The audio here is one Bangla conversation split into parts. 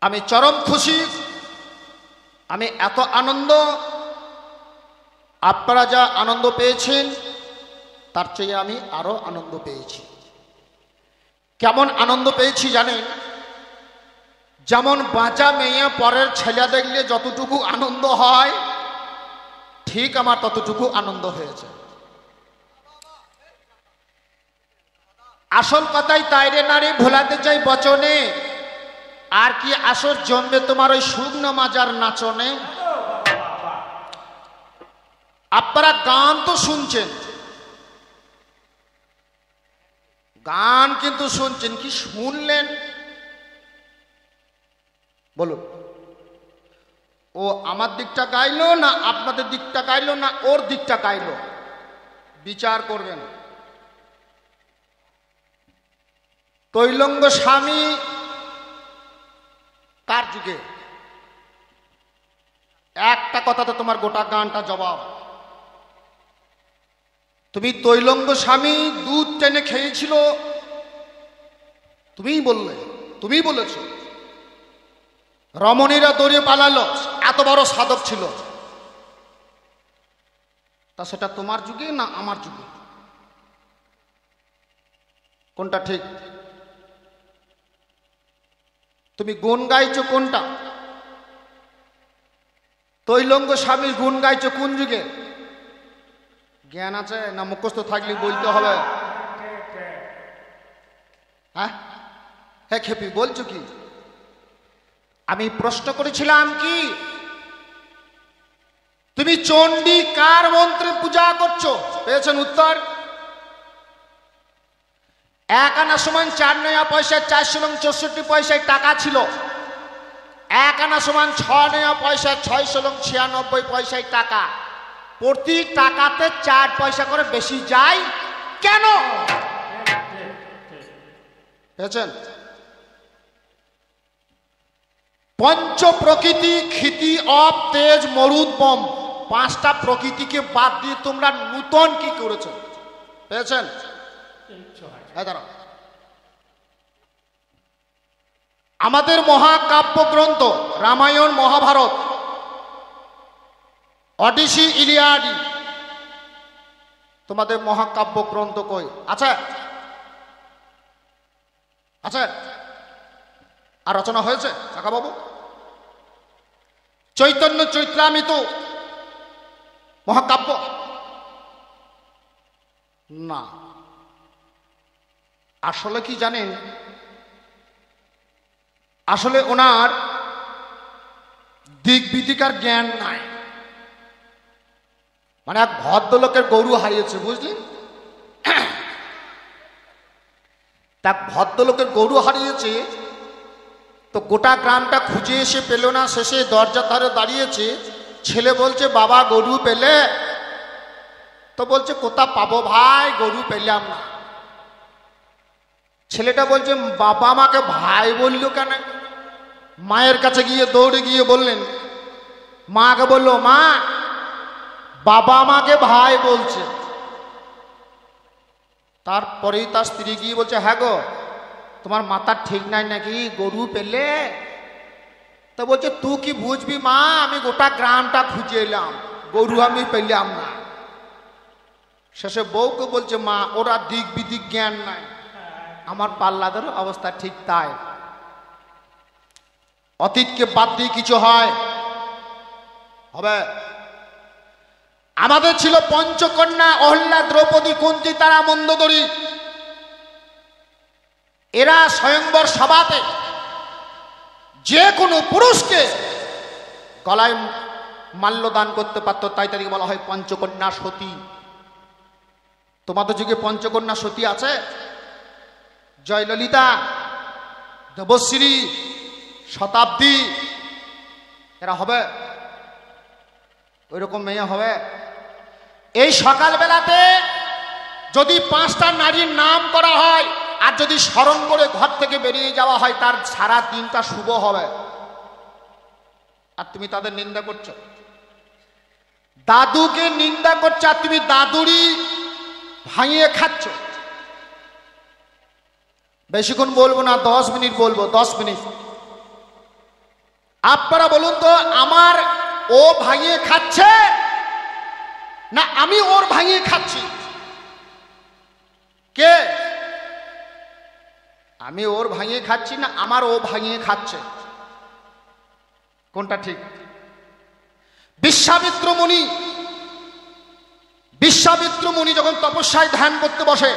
আমি চরম খুশি। আমি এত আনন্দ, আপনারা যা আনন্দ পেয়েছেন তার চেয়ে আমি আরো আনন্দ পেয়েছি। কেমন আনন্দ পেয়েছি জানেন? যেমন বাঁচা মেয়ে পরের ছেলে দেখলে যতটুকু আনন্দ হয়, ঠিক আমার ততটুকু আনন্দ হয়েছে। আসল কথাই তাইরে নারী ভোলাতে চাই বচনে, আর কি আসর জমবে তোমার ওই শুকনো মাজার নাচনে। আপনারা গান তো শুনছেন, গান কিন্তু শুনছেন, কি শুনলেন বলুন? ও আমার দিকটা গাইলো না আপনাদের দিকটা গাইলো না ওর দিকটা গাইলো? বিচার করবেন। তৈলঙ্গ স্বামী কার যুগে? একটা কথাতে তোমার গোটা গানটা জবাব। তুমি তৈলঙ্গ স্বামী দুধ টেনে খেয়েছিল, তুমিই বললে, তুমিই বলেছ। রমণীরা দৌড়ে পালালো, এত বড় সাধক ছিল। তা সেটা তোমার যুগে না আমার যুগে? কোনটা ঠিক? তুমি গুণ গাইছো কোনটা? তৈলঙ্গ স্বামীর গুণ গাইছো কোন যুগে? জ্ঞান আছে না মুখস্থ থাকলে বলতে হবে? হ্যাঁ হ্যাঁ খেপি বলছো কি? আমি প্রশ্ন করেছিলাম কি তুমি চণ্ডী কার মন্ত্রে পূজা করছো? পেয়েছেন উত্তর। 1 আনা সমান 4 নয়া পয়সা 464 পয়সায় টাকা ছিল। 1 আনা সমান 6 নয়া পয়সা 696 পয়সায় টাকা। প্রতি টাকাতে 4 পয়সা করে বেশি যায় কেন? পেয়েছেন? পঞ্চ প্রকৃতি ক্ষিতি অপ তেজ মরুদ বম, 5টা প্রকৃতিকে বাদ দিয়ে তোমরা নূতন কি করেছো? পেয়েছেন? আমাদের মহাকাব্য গ্রন্থ রামায়ণ মহাভারত অডিসি ইলিয়াডি, তোমাদের মহাকাব্য গ্রন্থ কই আছে? আছে? আর রচনা হয়েছে কাকা বাবু? চৈতন্য চৈত্রামৃত মহাকাব্য না। আসলে কি জানেন? আসলে ওনার দিক বিদিকার জ্ঞান নাই। মানে এক ভদ্রলোকের গরু হারিয়েছে, বুঝলেন? তা ভদ্রলোকের গরু হারিয়েছে, তো গোটা গ্রামটা খুঁজে এসে পেল না। শেষে দরজার ধারে দাঁড়িয়েছে, ছেলে বলছে বাবা গরু পেলে? তো বলছে কোথা পাবো ভাই, গরু পেলাম না। ছেলেটা বলছে বাবা আমাকে ভাই বললো কেন? মায়ের কাছে গিয়ে দৌড়ে গিয়ে বললেন, মাকে বললো মা বাবা আমাকে ভাই বলছে। তারপরেই তার স্ত্রী গিয়ে বলছে হ্যাঁ গো তোমার মাথার ঠিক নাই নাকি, গরু পেলে? তো বলছে তুই কি বুঝবি মা, আমি গোটা গ্রামটা খুঁজে এলাম, গরু আমি পেলাম না। শেষে বউকে বলছে মা ওরা দিক বিদিক জ্ঞান নাই, আমার পাল্লাদের অবস্থা ঠিক তাই। অতীতকে বাদ দিয়ে কিছু হয় হবে? আমাদের ছিল পঞ্চকন্যা অহল্যা দ্রৌপদী কুন্তী তারা মন্দোদরী। এরা স্বয়ংবর সভাতে যে কোনো পুরুষকে গলায় মাল্যদান করতে পারত, তাই তাদেরকে বলা হয় পঞ্চকন্যা সতী। তোমাদের যুগে পঞ্চকন্যা সতী আছে? জয়ললিতা, দেবশ্রী, শতাব্দী, এরা হবে? ওই রকম মেয়ে হবে? এই সকালবেলাতে যদি 5টা নারীর নাম করা হয় আর যদি স্মরণ করে ঘর থেকে বেরিয়ে যাওয়া হয়, তার সারা দিনটা শুভ হবে। আর তুমি তাদের নিন্দা করছো, দাদুকে নিন্দা করছো, আর তুমি দাদুরি ভাঙিয়ে খাচ্ছ। বেশিক্ষণ বলবো না, 10 মিনিট বলবো, 10 মিনিট। আপনারা বলুন তো, আমার ও ভাঙিয়ে খাচ্ছে না আমি ওর ভাঙিয়ে খাচ্ছি? কে? আমি ওর ভাঙিয়ে খাচ্ছি না আমার ও ভাঙিয়ে খাচ্ছে? কোনটা ঠিক? বিশ্বামিত্র মুনি যখন তপস্যায় ধ্যান করতে বসে,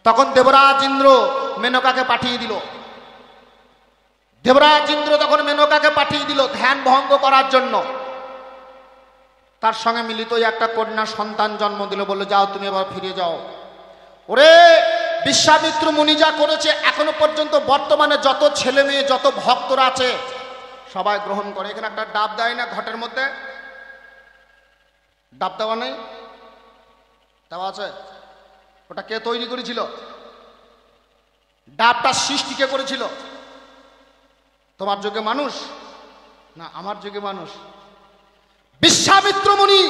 তখন দেবরাজ ইন্দ্র মেনকাকে পাঠিয়ে দিল। দেবরাজ ইন্দ্র তখন মেনকাকে পাঠিয়ে দিল ধ্যান ভঙ্গ করার জন্য। তার সঙ্গে মিলিত একটা কন্যা সন্তান জন্ম দিল, বললো যাও তুমি এবার ফিরে যাও। ওরে বিশ্বামিত্র মুনি যা করেছে, এখনো পর্যন্ত বর্তমানে যত ছেলে মেয়ে যত ভক্তরা আছে সবাই গ্রহণ করে। এখানে একটা ডাব দেয় না ঘটের মধ্যে? ডাব দেওয়া নেই? দেওয়া আছে। ওটা কে তৈরি করেছিল? ডাবটা সৃষ্টি কে করেছিল? তোমার যুগে মানুষ না আমার যুগে মানুষ? বিশ্বামিত্র মুনি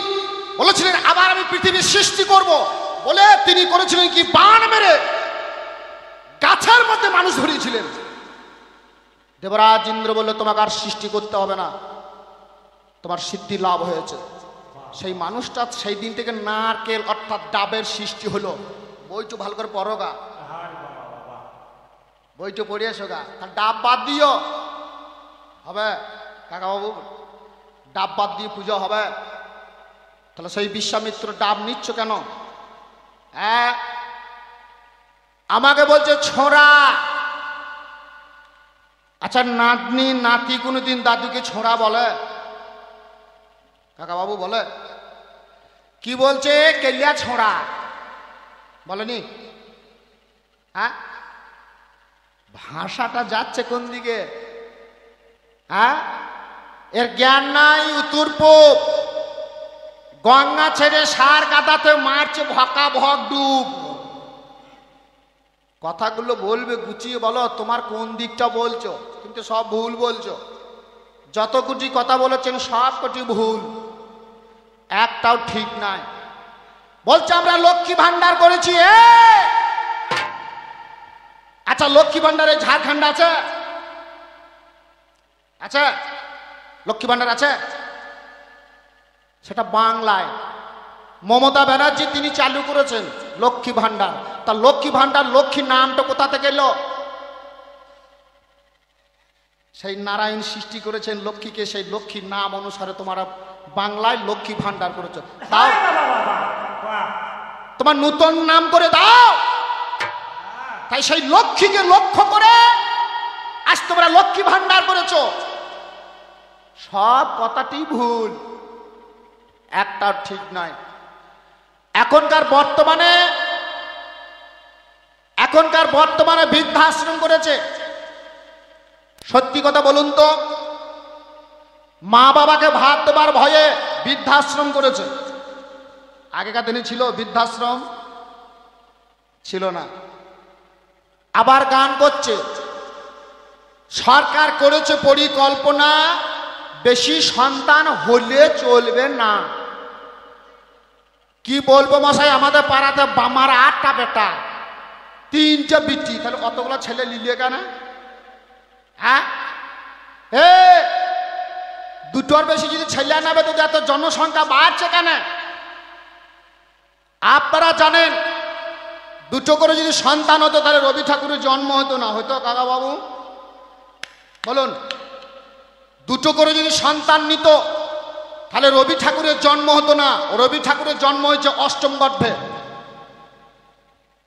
বলেছিলেন আবার আমি পৃথিবীর সৃষ্টি করব বলে তিনি করেছিলেন কি, বাণ মেরে গাছের মধ্যে মানুষ ধরিয়েছিলেন। দেবরাজ ইন্দ্র বলল তোমাকে আর সৃষ্টি করতে হবে না, তোমার সিদ্ধি লাভ হয়েছে। সেই মানুষটা সেই দিন থেকে নারকেল অর্থাৎ ডাবের সৃষ্টি হলো। বইটু ভালো করে পড়ো গা, বইটু পড়ে এসো গা। ডাব বাদ দিও হবে কাকা বাবু, ডাব বাদ দিয়ে পুজো হবে। তাহলে সেই বিশ্বামিত্র ডাব নিচ্ছ কেন? হ্যাঁ, আমাকে বলছে ছোঁড়া। আচ্ছা নাতনি নাতি কোনোদিন দাদুকে ছোঁড়া বলে? কাকা বাবু বলে? কি বলছে? কেলিয়া ছোঁড়া বলেনি? হ্যাঁ, ভাষাটা যাচ্ছে কোন দিকে? হ্যাঁ, এর জ্ঞান নাই। উত্তর পূব গঙ্গা ছেড়ে সার কাদাতে মারছে ভকা ভক ডুব। কথাগুলো বলবে গুছিয়ে বলো, তোমার কোন দিকটা বলছো, কিন্তু সব ভুল বলছো। যত কোটি কথা বলেছেন সব কোটি ভুল, একটাও ঠিক নাই। বলছে আমরা লক্ষ্মী ভান্ডার করেছি। আচ্ছা লক্ষ্মী ভান্ডারে ঝাড়খণ্ড আছে? আচ্ছা লক্ষ্মী ভান্ডার আছে? সেটা বাংলায় মমতা ব্যানার্জি তিনি চালু করেছেন লক্ষ্মী ভান্ডার। তা লক্ষ্মী ভান্ডার লক্ষ্মী নামটা কোথা থেকে এলো? সেই নারায়ণ সৃষ্টি করেছেন লক্ষ্মীকে, সেই লক্ষ্মীর নাম অনুসারে তোমরা বাংলায় লক্ষ্মী ভান্ডার করেছো। তাও তোমার নূতন নাম করে দাও। তাই সেই লক্ষ্মীকে লক্ষ্য করে আজ তোমরা লক্ষ্মী ভান্ডার করেছো। সব কথাটি ভুল, একটা ঠিক নয়। এখনকার বর্তমানে বৃদ্ধাশ্রম করেছে। সত্যি কথা বলুন তো, মা বাবাকে ভাত দেবার ভয়ে বৃদ্ধাশ্রম করেছে। আগেকার দিনে ছিল বৃদ্ধাশ্রম? ছিল না। আবার গান করছে সরকার করেছে পরিকল্পনা, বেশি সন্তান হলে চলবে না। কি বলবো মশাই, আমাদের পাড়াতে আমার 8টা বেটা 3টে বিটি, তাহলে অতগুলো ছেলে লিলিয়ে কেন? হ্যাঁ, দুটোর বেশি যদি ছেলে নেবে তো এত জনসংখ্যা বাড়ছে কেন? আপনারা জানেন দুটো করে যদি সন্তান হতো তাহলে রবি ঠাকুরের জন্ম হতো না? হতো কাকা বাবু বলুন? দুটো করে যদি সন্তান নিত তাহলে রবি ঠাকুরের জন্ম হতো না। রবি ঠাকুরের জন্ম হয়েছে অষ্টম গর্ভে।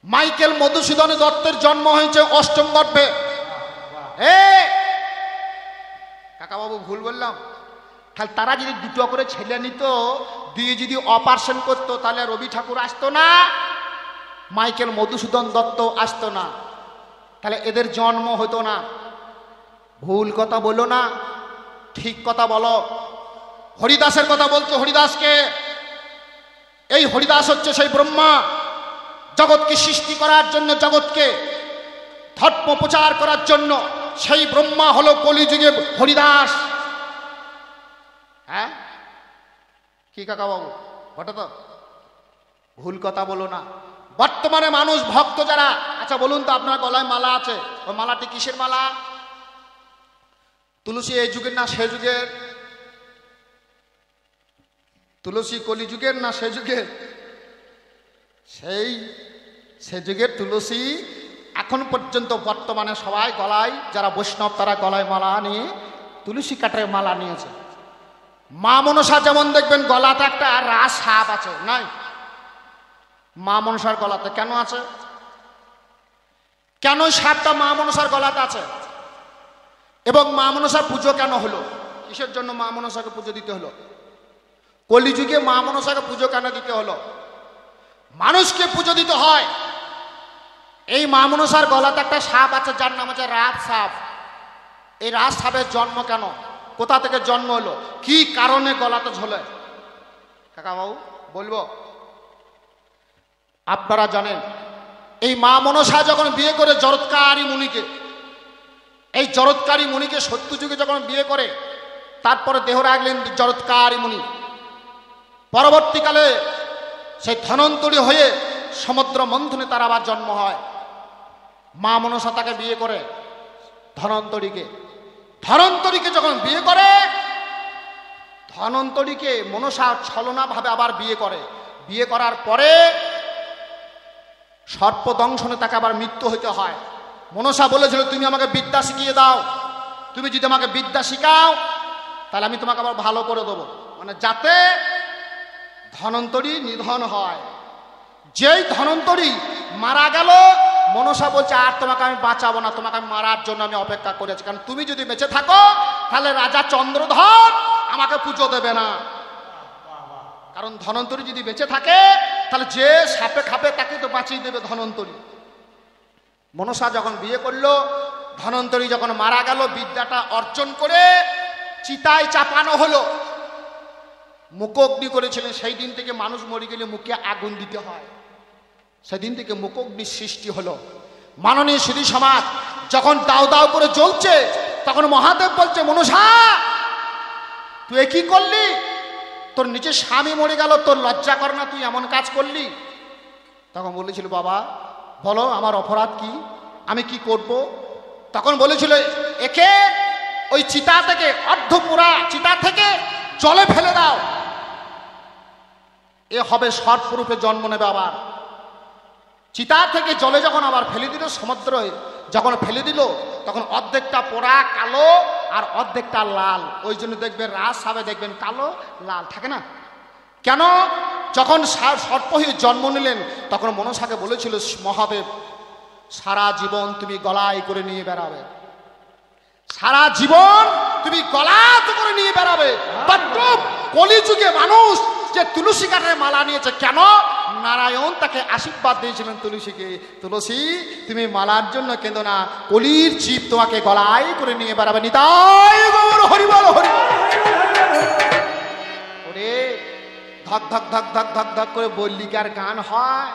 মাইকেল মধুসূদন দত্তের জন্ম হয়েছে অষ্টম গর্ভে। কাকা বাবু ভুল বললাম? তাহলে তারা যদি দুটো করে ছেলে নিত, দিয়ে যদি অপারেশন করতো, তাহলে রবি ঠাকুর আসতো না, মাইকেল মধুসূদন দত্ত আসতো না, তাহলে এদের জন্ম হতো না। ভুল কথা বলো না, ঠিক কথা বলো। হরিদাসের কথা বলছো, হরিদাসকে? এই হরিদাস হচ্ছে সেই ব্রহ্মা, জগৎকে সৃষ্টি করার জন্য, জগৎকে ধর্ম প্রচার করার জন্য সেই ব্রহ্মা হলো কলিযুগে হরিদাস। হ্যাঁ কি কাকা বাবু ঘটে তো? ভুল কথা বলো না। বর্তমানে মানুষ ভক্ত যারা, আচ্ছা বলুন তো আপনার গলায় মালা আছে, ওই মালাটি কিসের মালা? তুলসী এই যুগের না সে যুগের? তুলসী কলি যুগের না সে যুগের? সে যুগের তুলসী এখন পর্যন্ত বর্তমানে সবাই গলায়, যারা বৈষ্ণব তারা গলায় মালা নিয়ে তুলসী কাঠের মালা নিয়েছে। মা মনসা যেমন দেখবেন গলাতে একটা রাস সাপ আছে, নাই? মা মনসার গলাতে কেন আছে? কেন সাপটা মা মনসার গলাতে আছে? এবং মা মনসার পুজো কেন হলো? কিসের জন্য মা মনসাকে পুজো দিতে হলো? কলিযুগে মা মনসাকে পুজো কেন দিতে হলো? মানুষকে পুজো দিতে হয়। এই মা মনসার গলাতে একটা সাপ আছে, যার নাম হচ্ছে রাজ সাপ। এই রাজ সাপের জন্ম কেন? কোথা থেকে জন্ম হলো? কি কারণে গলাতে ঝোলে? কাকা বাবু বলবো, আপনারা জানেন এই মা মনসা যখন বিয়ে করে জরৎকারী মুনিকে, এই জরৎকারী মুনিকে সত্যযুগে যখন বিয়ে করে, তারপরে দেহ রাখলেন জরৎকারী মুনি। পরবর্তীকালে সেই ধনন্তরী হয়ে সমুদ্র মন্থনে তার আবার জন্ম হয়। মা মনসা তাকে বিয়ে করে ধনন্তরীকে। ধনন্তরীকে যখন বিয়ে করে, ধনন্তরীকে মনসা ছলনা ভাবে আবার বিয়ে করে। বিয়ে করার পরে সর্পদংশনে তাকে আবার মৃত্যু হইতে হয়। মনসা বলেছিল, তুমি আমাকে বিদ্যা শিখিয়ে দাও, তুমি যদি আমাকে বিদ্যা শিখাও তাহলে আমি তোমাকে আবার ভালো করে দেবো, মানে যাতে ধনন্তরী নিধন হয়। যেই ধনন্তরী মারা গেল, মনসা বলছে আর তোমাকে আমি বাঁচাবো না, তোমাকে আমি মারার জন্য আমি অপেক্ষা করেছি, কারণ তুমি যদি বেঁচে থাকো তাহলে রাজা চন্দ্রধর আমাকে পুজো দেবে না। কারণ ধনন্তরী যদি বেঁচে থাকে তাহলে যে সাপে খাপে তাকে তো বাঁচিয়ে দেবে ধনন্তরী। মনসা যখন বিয়ে করলো, ধনন্তরী যখন মারা গেল, বিদ্যাটা অর্জন করে চিতায় চাপানো হলো। মুখগ্নি করেছিলেন। সেই দিন থেকে মানুষ মরে গেলে মুখে আগুন দিতে হয়, সেদিন থেকে মুখগ্নির সৃষ্টি হলো। মাননীয় সুধী সমাজ, যখন দাও দাও করে জ্বলছে, তখন মহাদেব বলছে, মনসা তুই কি করলি? তোর নিচে স্বামী মরে গেল, তোর লজ্জা কর না, তুই এমন কাজ করলি? তখন বলেছিল, বাবা বলো আমার অপরাধ কি, আমি কি করব? তখন বলেছিল, একে ওই চিতা থেকে, অর্ধপুরা চিতা থেকে জলে ফেলে দাও, এ হবে সর্পরূপে জন্ম নেবে। আবার চিতা থেকে জলে যখন আবার ফেলে দিল, সমুদ্রে যখন ফেলে দিল, তখন অর্ধেকটা পোড়া কালো আর অর্ধেকটা লাল। ওই জন্য দেখবেন রাজ সাপে দেখবেন কালো লাল থাকে না কেন? যখন সর্প হয়ে জন্ম নিলেন, তখন মনসাকে বলেছিল মহাদেব, সারা জীবন তুমি গলায় করে নিয়ে বেড়াবে, সারা জীবন তুমি গলাতে করে নিয়ে বেড়াবে। কলিযুগে মানুষ যে তুলসী কাঠের মালা নিয়েছে কেন? নারায়ণ তাকে আশীর্বাদ দিয়েছিলেন তুলসীকে, তুলসী তুমি মালার জন্য কেঁদো না, কলির জীব তোমাকে গলায় করে নিয়ে বেড়াবে। নিতাই গৌর হরি বল, হরি ওরে ধক ধক ধক ধক ধক ধক করে বল্লিকার গান হয়।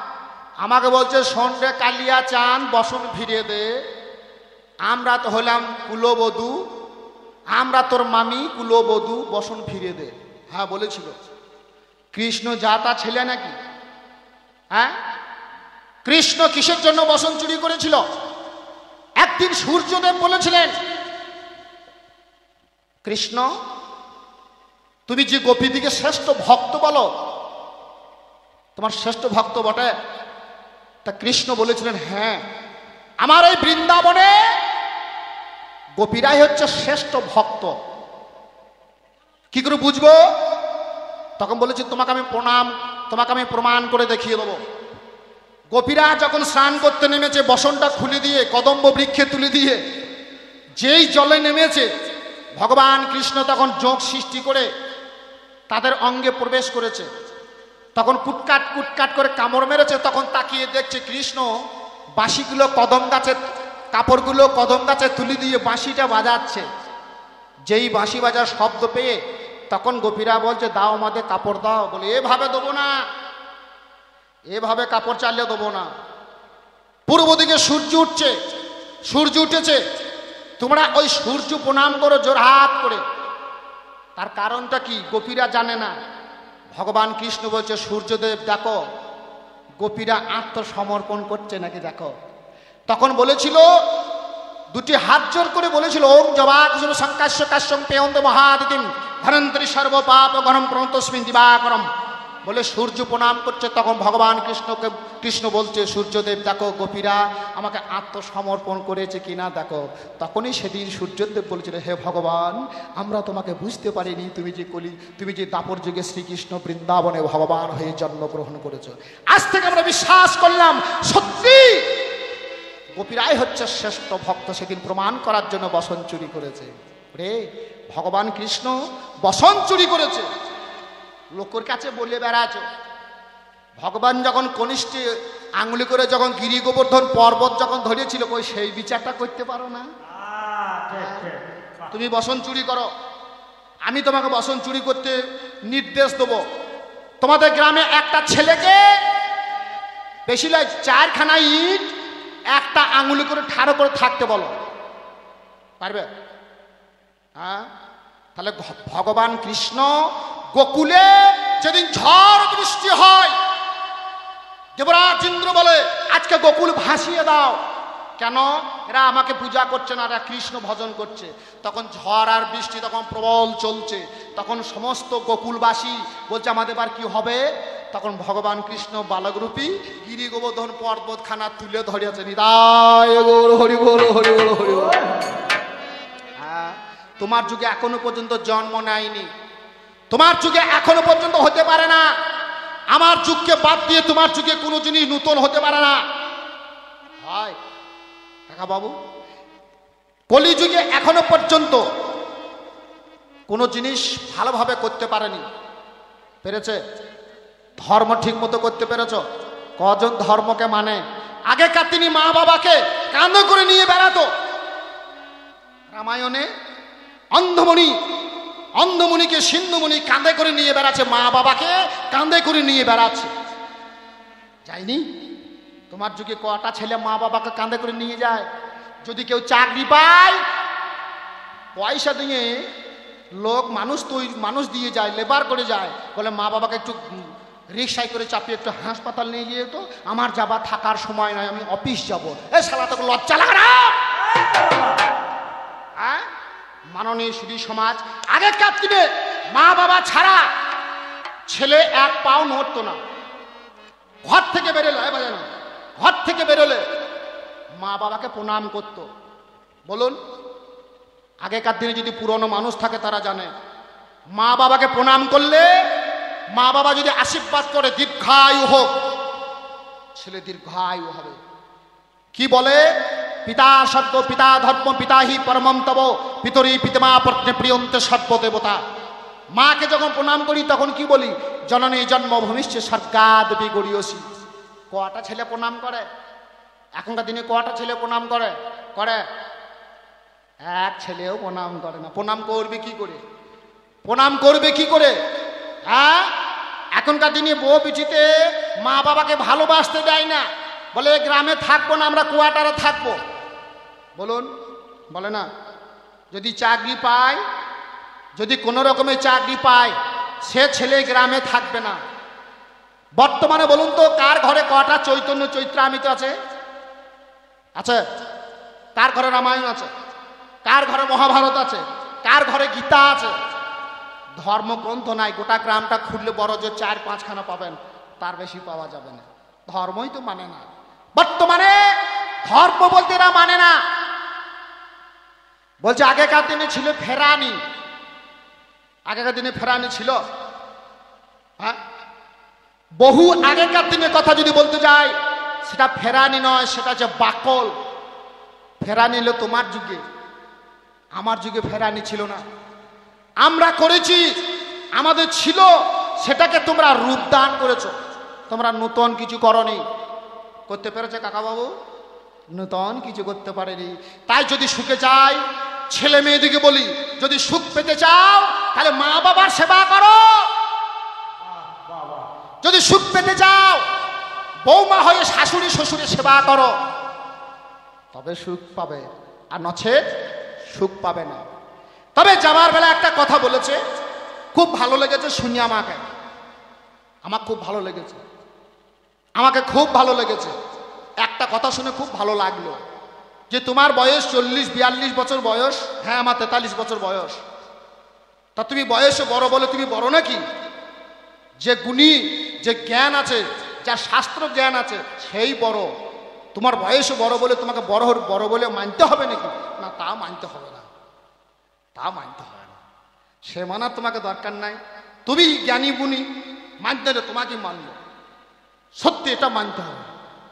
আমাকে বলছে, শোন রে কালিয়া চান বসন ফিরিয়ে দে, আমরা তো হলাম কুলবধূ, আমরা তোর মামি কুলবধূ, বসন ফিরিয়ে দে। হ্যাঁ বলেছিল। কৃষ্ণ যা তা ছেলে নাকি? হ্যাঁ, কৃষ্ণ কিসের জন্য বসন চুরি করেছিল? একদিন সূর্যদেব বলেছিলেন, কৃষ্ণ তুমি যে গোপীদিকে শ্রেষ্ঠ ভক্ত বলো, তোমার শ্রেষ্ঠ ভক্ত বটে? তা কৃষ্ণ বলেছিলেন, হ্যাঁ আমার এই বৃন্দাবনে গোপীরাই হচ্ছে শ্রেষ্ঠ ভক্ত। কি করে বুঝবো? তখন বলেছি, তোমাকে আমি প্রমাণ করে দেখিয়ে দেবো। গোপীরা যখন স্নান করতে নেমেছে, বসনটা খুলে দিয়ে কদম্ব বৃক্ষে তুলে দিয়ে যেই জলে নেমেছে, ভগবান কৃষ্ণ তখন যোগ সৃষ্টি করে তাদের অঙ্গে প্রবেশ করেছে। তখন কুটকাট কুটকাট করে কামড় মেরেছে। তখন তাকিয়ে দেখছে কৃষ্ণ বাঁশিগুলো কদম গাছের, কাপড়গুলো কদম গাছে তুলে দিয়ে বাঁশিটা বাজাচ্ছে। যেই বাঁশি বাজার শব্দ পেয়ে তখন গোপীরা বলছে, দাও আমাদের কাপড় দাও। বলে, এভাবে দেবো না, এভাবে কাপড় চালিয়ে দেবো না। পূর্ব দিকে সূর্য উঠছে, সূর্য উঠেছে, তোমরা ওই সূর্য প্রণাম করো জোরহাত করে। তার কারণটা কি গোপীরা জানে না। ভগবান কৃষ্ণ বলছে, সূর্যদেব দেখো গোপীরা আত্মসমর্পণ করছে নাকি দেখো। তখন বলেছিল, দুটি হাত জোর করে বলেছিল ওম জবাকুসুম সংকাশ্য কাশ্যম পেয়ন্ত মহাদিতিম ধনন্তরি সর্ব পাপ গণম প্রণতস্মিন দিবাকরম বলে সূর্য প্রণাম করছে। তখন ভগবান কৃষ্ণ বলছে সূর্যদেব দেখো গোপীরা আমাকে আত্মসমর্পণ করেছে কিনা দেখো। তখনই সেদিন সূর্যদেব বলেছিল হে ভগবান আমরা তোমাকে বুঝতে পারিনি, তুমি যে দাপর যুগে শ্রীকৃষ্ণ বৃন্দাবনে ভগবান হয়ে জন্মগ্রহণ করেছো। আজ থেকে আমরা বিশ্বাস করলাম সত্যি গোপীরাই হচ্ছে শ্রেষ্ঠ ভক্ত। সেদিন প্রমাণ করার জন্য বসন চুরি করেছে। রে ভগবান কৃষ্ণ বসন চুরি করেছে, লোকের কাছে বলে বেড়াচ্ছ। ভগবান যখন কনিষ্ঠে আঙুলি করে যখন গিরি গোবর্ধন পর্বত যখন ধরেছিল কই সেই বিচারটা করতে পারো না? তুমি বসন চুরি করো, আমি তোমাকে বসন চুরি করতে নির্দেশ দেবো। তোমাদের গ্রামে একটা ছেলেকে বেশি নয় 4খানা ইট একটা আঙুলি করে ঠাড়ো করে থাকতে বলো, পারবে? হ্যাঁ, তাহলে ভগবান কৃষ্ণ গোকুলে যেদিন ঝড় বৃষ্টি হয় দেবরাজ ইন্দ্র বলে আজকে গোকুল ভাসিয়ে দাও। কেন? এরা আমাকে পূজা করছে না, এরা কৃষ্ণ ভজন করছে। তখন ঝড় আর বৃষ্টি তখন প্রবল চলছে, তখন সমস্ত গোকুলবাসী বলছে আমাদের এবার কি হবে? তখন ভগবান কৃষ্ণ বালকরূপী গিরি গোবর্ধন পর্বতখানা তুলে ধরিয়াছে। নিতাই গৌর হরি বল হরি বল হরি বল। হ্যাঁ, তোমার যুগে এখনো পর্যন্ত জন্ম নেয়নি, তোমার যুগে এখনো পর্যন্ত হতে পারে না। আমার যুগকে বাদ দিয়ে তোমার যুগে কোনো জিনিস নূতন হতে পারে না। হয় কাকা বাবু, কলিযুগে এখনো পর্যন্ত কোনো জিনিস ভালোভাবে করতে পারেনি। পেরেছে? ধর্ম ঠিক মতো করতে পেরেছ? কজন ধর্মকে মানে? আগেকার তিনি মা বাবাকে কাঁধে করে নিয়ে বেড়াতো। রামায়ণে অন্ধমণিকে সিন্ধুমণি কাঁধে করে নিয়ে বেড়াচ্ছে, মা বাবাকে কাঁধে করে নিয়ে বেড়াচ্ছে। যায়নি? তোমার যুগে কটা ছেলে মা বাবাকে কাঁধে করে নিয়ে যায়? যদি কেউ চাকরি পায় পয়সা দিয়ে লোক মানুষ দিয়ে যায়, লেবার করে যায়, বলে মা বাবাকে একটু রিক্সায় করে চাপিয়ে একটু হাসপাতাল নিয়ে গিয়ে তো আমার যাবার থাকার সময় নয়, আমি অফিস যাবো। এ শালা তোকে লজ্জা লাগে না? হ্যাঁ, মাননীয় সুধী সমাজ, আগেকার দিনে মা বাবা ছাড়া ছেলে এক পাও নড়তো না। ঘর থেকে বেরোলে ঘর থেকে বেরোলে মা বাবাকে প্রণাম করত। বলুন, আগেকার দিনে যদি পুরনো মানুষ থাকে তারা জানে মা বাবাকে প্রণাম করলে মা বাবা যদি আশীর্বাদ করে দীর্ঘায়ু হোক, ছেলে দীর্ঘায়ু হবে। কি বলে? পিতা সর্ব পিতা ধর্ম পিতা হি পরমম তব পিতরি পিতমা পত্নী প্রিয়ন্তে সর্বদেবতা। মাকে যখন প্রণাম করি তখন কি বলি? জননী জন্মভূমিষ্ঠ স্বর্গাদপি গড়িয়সী। কটা ছেলে প্রণাম করে? এখনকার দিনে কটা ছেলে প্রণাম করে? এক ছেলেও প্রণাম করে না। প্রণাম করবে কি করে? প্রণাম করবে কি করে? হ্যাঁ, এখনকার দিনে বউ পিঠিতে মা বাবাকে ভালোবাসতে দেয় না, বলে গ্রামে থাকবো না, আমরা কোয়ার্টারে থাকবো। বলুন, বলে না? যদি চাকরি পায়, যদি কোনো রকমের চাকরি পায়, সে ছেলে গ্রামে থাকবে না। বর্তমানে বলুন তো কার ঘরে কটা চৈতন্য চৈত্রামৃত আছে? আছে? কার ঘরে রামায়ণ আছে? কার ঘরে মহাভারত আছে? কার ঘরে গীতা আছে? ধর্মগ্রন্থ নাই। গোটা গ্রামটা খুললে বড় যে 4-5খানা পাবেন, তার বেশি পাওয়া যাবে না। ধর্মই তো মানে না। বর্তমানে ধর্ম বলতে এরা মানে না। বলছে আগেকার দিনে ছিল ফেরানি। আগেকার দিনে ফেরানি ছিল? হ্যাঁ, বহু আগেকার দিনের কথা যদি বলতে যাই, সেটা ফেরানি নয়, সেটা হচ্ছে বাকল। ফেরানি এলো তোমার যুগে, আমার যুগে ফেরানি ছিল না। আমরা করেছি, আমাদের ছিল, সেটাকে তোমরা রূপদান করেছো। তোমরা নূতন কিছু করনি। করতে পেরেছে কাকা বাবু? নূতন কিছু করতে পারেনি। তাই যদি সুখে চাই, ছেলে মেয়েদিকে বলি, যদি সুখ পেতে চাও তাহলে মা বাবার সেবা করো। যদি সুখ পেতে চাও বৌমা হয়ে শাশুড়ি শ্বশুরের সেবা করো, তবে সুখ পাবে, আর নচেত সুখ পাবে না। তবে যাবার বেলা একটা কথা বলেছে, খুব ভালো লেগেছে শুনি আমাকে। আমার খুব ভালো লেগেছে, আমাকে খুব ভালো লেগেছে। একটা কথা শুনে খুব ভালো লাগলো। যে তোমার বয়স 40-42 বছর বয়স, হ্যাঁ আমার 43 বছর বয়স, তা তুমি বয়সে বড় বলে তুমি বড় নাকি? যে গুণী, যে জ্ঞান আছে, যার শাস্ত্র জ্ঞান আছে সেই বড়। তোমার বয়সে বড় বলে তোমাকে বড় বলে মানতে হবে নাকি? না, তা মানতে হবে না, তা মানতে হবে না। সে মানার তোমাকে দরকার নাই। তুমি জ্ঞানী গুণী, মানতে হলে তোমাকে মানব, সত্যি এটা মানতে হবে।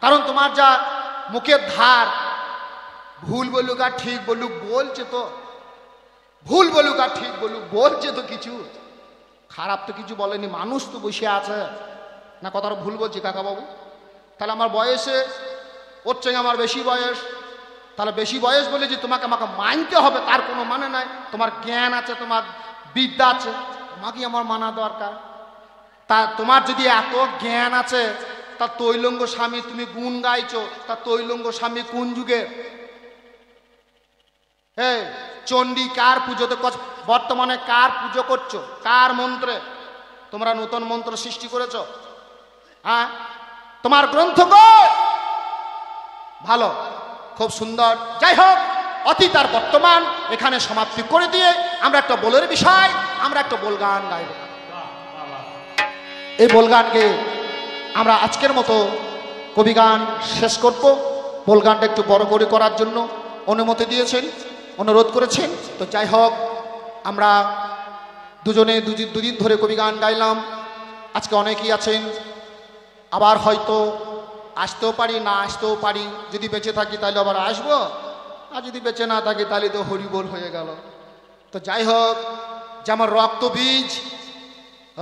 কারণ তোমার যা মুখের ধার, ভুল বলুক আর ঠিক বলুক বলছে তো, ভুল বলুক আর ঠিক বলুক বলছে তো, কিছু খারাপ তো কিছু বলেনি, মানুষ তো বসে আছে না। কথাটা ভুল বলছি কাকা বাবু? তাহলে আমার বয়সে ওর চেয়ে আমার বেশি বয়স, তাহলে বেশি বয়স বলে যে তোমাকে আমাকে মানতে হবে তার কোনো মানে নাই। তোমার জ্ঞান আছে, তোমার বিদ্যা আছে, তোমাকেই আমার মানা দরকার। তা তোমার যদি এত জ্ঞান আছে, তা তৈলঙ্গ স্বামী তুমি গুণ গাইছো, তা তৈলঙ্গ স্বামী কোন যুগের? হ্যাঁ, চণ্ডী কার পুজোতে বর্তমানে কার পুজো করছো? কার মন্ত্রে তোমরা নতুন মন্ত্র সৃষ্টি করেছো? হ্যাঁ, তোমার গ্রন্থ ভালো, খুব সুন্দর। যাই হোক, অতীত আর বর্তমান এখানে সমাপ্তি করে দিয়ে আমরা একটা বোলের বিষয়, আমরা একটা বোল গান গাইব। এই বোল গানকে আমরা আজকের মতো কবি গান শেষ করব। বোল গানটা একটু বড় করে করার জন্য অনুমতি দিয়েছেন, অনুরোধ করেছেন। তো যাই হোক, আমরা দুজনে দুদিন ধরে কবি গান গাইলাম। আজকে অনেকেই আছেন, আবার হয়তো আসতেও পারি, না আসতেও পারি। যদি বেঁচে থাকি তাহলে আবার আসবো, আর যদি বেঁচে না থাকি তাহলে তো হরিবোল হয়ে গেল। তো যাই হোক, যে আমার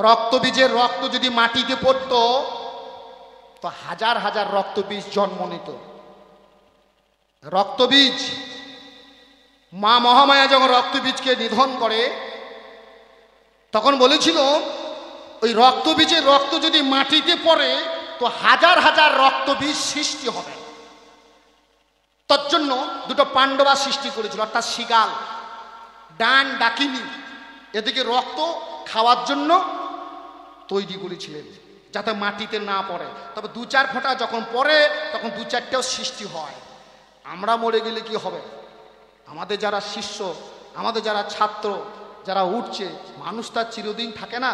রক্তবীজের রক্ত যদি মাটিতে পড়তো তো হাজার হাজার রক্তবীজ জন্ম নিত। রক্তবীজ, মা মহামায়া যখন রক্তবীজকে নিধন করে তখন বলেছিল ওই রক্তবীজের রক্ত যদি মাটিতে পড়ে তো হাজার হাজার রক্তবীজ সৃষ্টি হবে। তার জন্য দুটো পাণ্ডবা সৃষ্টি করেছিল, অর্থাৎ শিগাল, ডান ডাকিনী, এদিকে রক্ত খাওয়ার জন্য তৈরি করেছিলেন যাতে মাটিতে না পড়ে। তবে 2-4 ফোঁটা যখন পড়ে তখন 2-4টেও সৃষ্টি হয়। আমরা মরে গেলে কি হবে? আমাদের যারা শিষ্য, আমাদের যারা ছাত্র, যারা উঠছে, মানুষ তার চিরদিন থাকে না,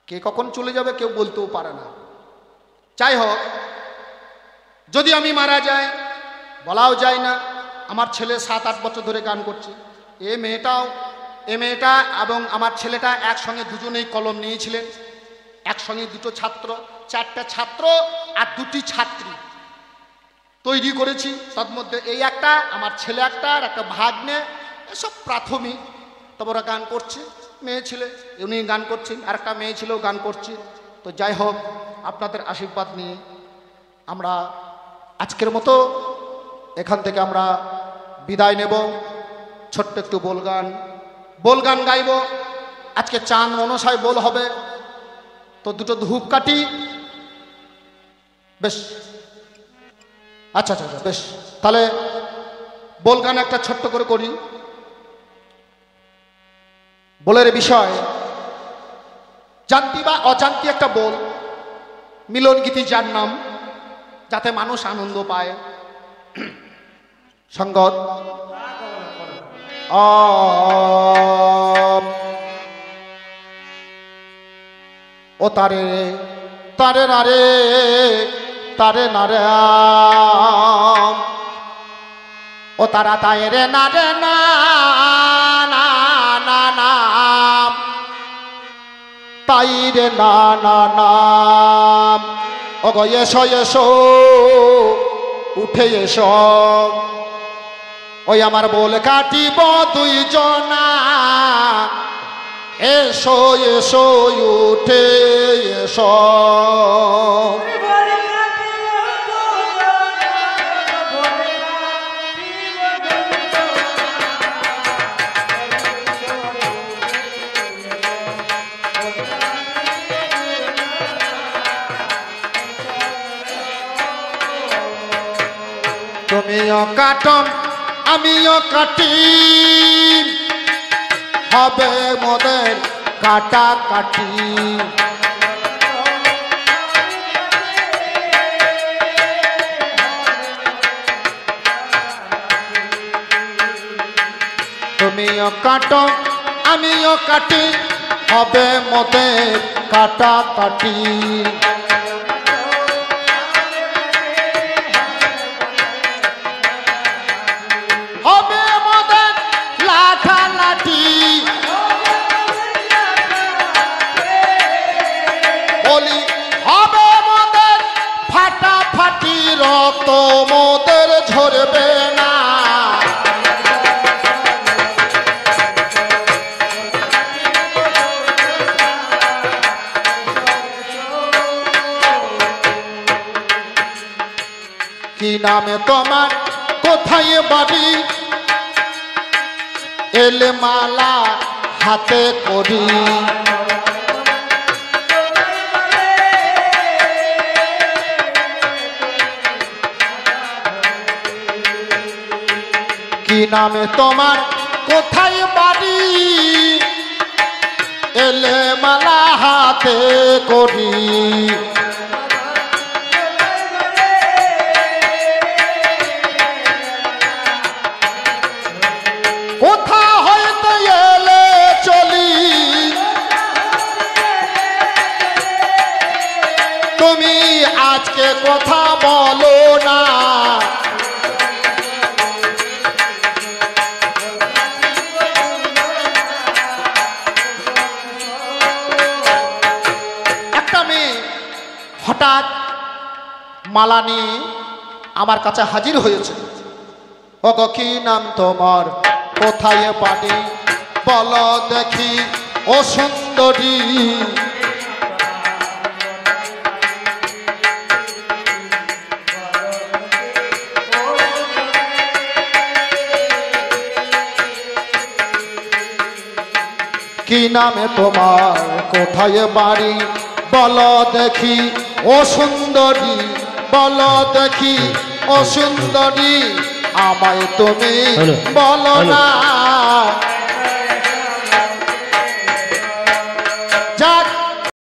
কে কখন চলে যাবে কেউ বলতেও পারে না। যাই হোক, যদি আমি মারা যাই বলাও যায় না। আমার ছেলে 7-8 বছর ধরে গান করছে, এ মেয়েটা এবং আমার ছেলেটা একসঙ্গে দুজনেই কলম নিয়েছিলেন, একসঙ্গে দুটো ছাত্র, 4টা ছাত্র আর 2টি ছাত্রী তৈরি করেছি। তার মধ্যে এই একটা, আমার ছেলে একটা আর একটা ভাগ্নে, এসব প্রাথমিক। তবে ওরা গান করছে, মেয়ে ছেলে, উনি গান করছেন, আর একটা মেয়ে ছেলেও গান করছে। তো যাই হোক, আপনাদের আশীর্বাদ নিয়ে আমরা আজকের মতো এখান থেকে আমরা বিদায় নেব। ছোট্ট একটু বোল গান গাইব। আজকে চাঁদ মনসায় বোল হবে, তো দুটো ধূপ কাটি। বেশ, আচ্ছা, বেশ, তাহলে বোল গান একটা ছোট্ট করে করি। বোলের বিষয় জানতি বা অজান্তি একটা বোল, মিলন গীতি যার নাম, যাতে মানুষ আনন্দ পায়। সঙ্গত ও তারে নারে ও তারা তায়ে রে নারে না তাই রে না ও গো এসো উঠে এসো, ওই আমার বোল কাটিব 2 জনা, এসো উঠে এসো। তুমিও কাটম আমিও কাটি, হবে মোদের কাটাকাটি। তুমিও কাটো আমিও কাটি হবে মোদের কাটাকাটি হবে মোদের লাঠালাঠি বলি হবে মোদের ফাটাফাটি রক্ত মোদের ঝরবে না কি নামে তোমার কোথায় বাড়ি এলে মালা হাতে করি কি নামে তোমার কোথায় বাড়ি এলে মালা হাতে করি কোথা হইতে এলে চলি তুমি আজকে কথা বলো না একটা মেয়ে হঠাৎ মালা নিয়ে আমার কাছে হাজির হয়েছে ওগো কি নাম তোমার কোথায় বাড়ি বলো দেখি ও সুন্দরী কি নামে তোমার কোথায় বাড়ি বলো দেখি ও সুন্দরী বলো দেখি ও সুন্দরী আমায় তুমি বলো না